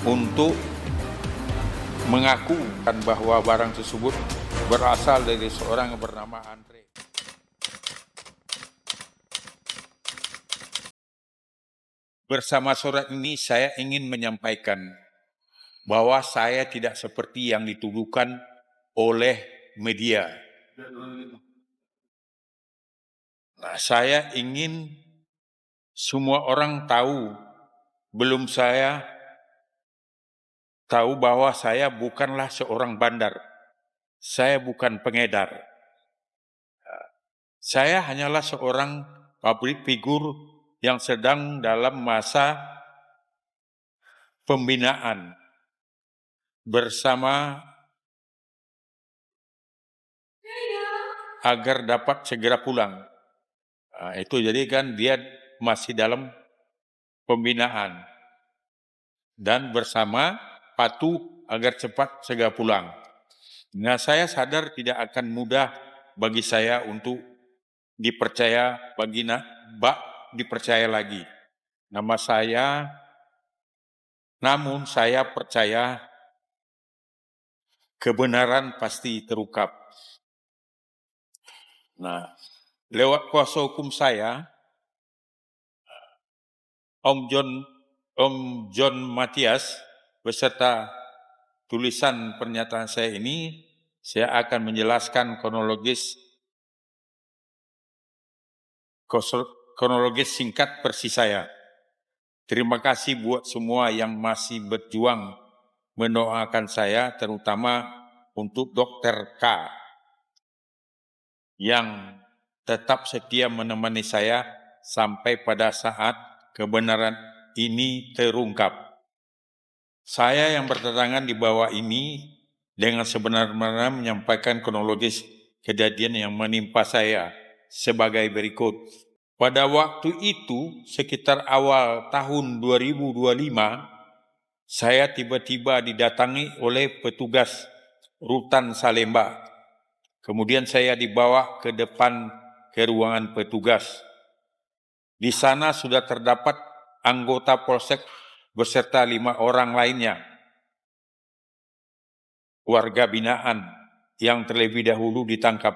untuk mengaku bahwa barang tersebut berasal dari seorang yang bernama Andre. Bersama surat ini saya ingin menyampaikan bahwa saya tidak seperti yang dituduhkan oleh media. Nah, saya ingin semua orang tahu, belum saya tahu bahwa saya bukanlah seorang bandar. Saya bukan pengedar. Saya hanyalah seorang public figure yang sedang dalam masa pembinaan bersama agar dapat segera pulang. Nah, itu jadi kan dia masih dalam pembinaan dan bersama patuh agar cepat segera pulang. Nah, saya sadar tidak akan mudah bagi saya untuk dipercaya dipercaya lagi. Nama saya, namun saya percaya kebenaran pasti terungkap. Nah, lewat kuasa hukum saya, Om John Matias, beserta tulisan pernyataan saya ini, saya akan menjelaskan kronologis singkat persis saya. Terima kasih buat semua yang masih berjuang mendoakan saya, terutama untuk Dr. K yang tetap setia menemani saya sampai pada saat kebenaran ini terungkap. Saya yang berdatangan di bawah ini dengan sebenarnya menyampaikan kronologis kejadian yang menimpa saya sebagai berikut. Pada waktu itu, sekitar awal tahun 2025, saya tiba-tiba didatangi oleh petugas Rutan Salemba. Kemudian saya dibawa ke depan ke ruangan petugas. Di sana sudah terdapat anggota Polsek beserta 5 orang lainnya, warga binaan yang terlebih dahulu ditangkap.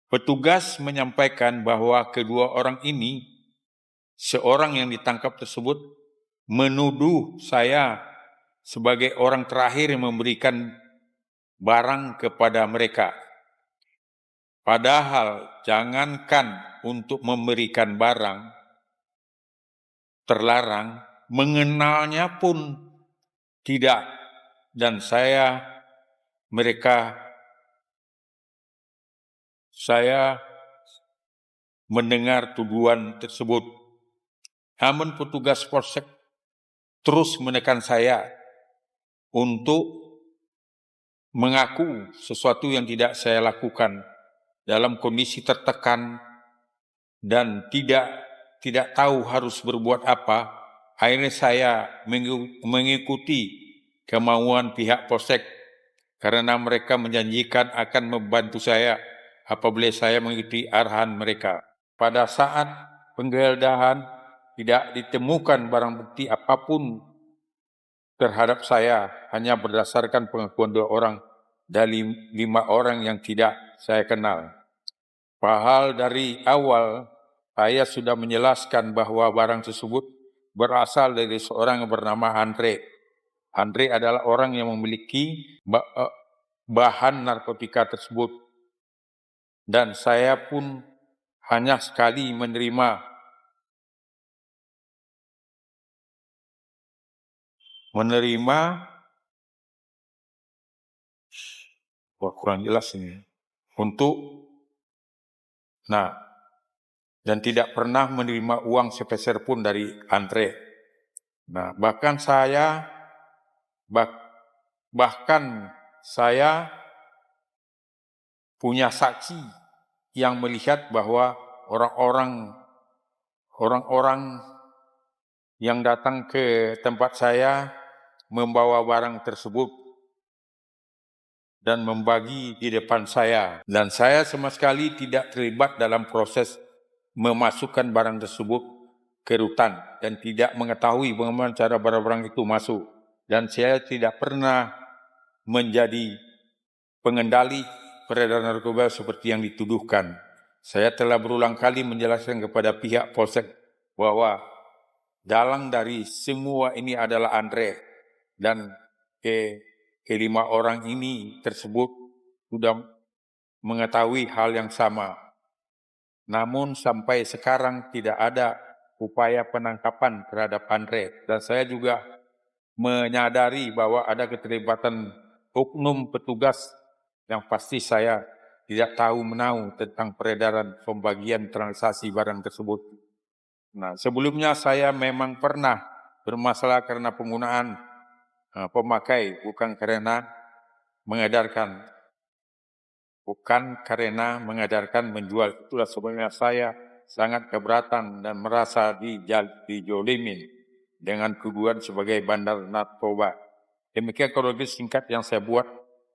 Petugas menyampaikan bahwa kedua orang ini, seorang yang ditangkap tersebut menuduh saya sebagai orang terakhir yang memberikan barang kepada mereka. Padahal jangankan untuk memberikan barang, terlarang, mengenalnya pun tidak. Dan saya mendengar tuduhan tersebut. Namun petugas Polsek terus menekan saya untuk mengaku sesuatu yang tidak saya lakukan dalam kondisi tertekan dan tidak tahu harus berbuat apa. Akhirnya saya mengikuti kemauan pihak Polsek karena mereka menjanjikan akan membantu saya apabila saya mengikuti arahan mereka. Pada saat penggeledahan tidak ditemukan barang bukti apapun terhadap saya, hanya berdasarkan pengakuan 2 orang dari 5 orang yang tidak saya kenal. Padahal dari awal saya sudah menjelaskan bahwa barang tersebut berasal dari seorang yang bernama Andre. Andre adalah orang yang memiliki bahan narkotika tersebut. Dan saya pun hanya sekali menerima kurang jelas ini dan tidak pernah menerima uang sepeser pun dari Andre. Nah, bahkan saya punya saksi yang melihat bahwa orang-orang yang datang ke tempat saya membawa barang tersebut dan membagi di depan saya. Dan saya sama sekali tidak terlibat dalam proses memasukkan barang tersebut ke rutan dan tidak mengetahui bagaimana cara barang-barang itu masuk. Dan saya tidak pernah menjadi pengendali peredaran narkoba seperti yang dituduhkan. Saya telah berulang kali menjelaskan kepada pihak Polsek bahwa dalang dari semua ini adalah Andre dan kelima orang ini tersebut sudah mengetahui hal yang sama. Namun sampai sekarang tidak ada upaya penangkapan terhadap Andre dan saya juga menyadari bahwa ada keterlibatan oknum petugas yang pasti saya tidak tahu menahu tentang peredaran pembagian transaksi barang tersebut. Nah, sebelumnya saya memang pernah bermasalah karena penggunaan pemakai, bukan karena mengedarkan menjual. Itulah sebabnya saya sangat keberatan dan merasa dijolimin dengan tuduhan sebagai bandar narkoba. Demikian kronologis singkat yang saya buat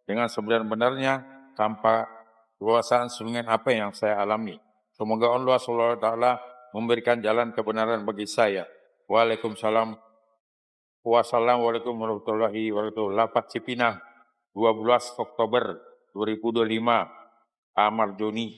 dengan sebenar-benarnya tanpa kekuasaan dengan apa yang saya alami. Semoga Allah SWT memberikan jalan kebenaran bagi saya. Waalaikumsalam. Wassalamualaikum warahmatullahi wabarakatuh. Lapak Cipinang, 12 Oktober 2025. Amar Joni.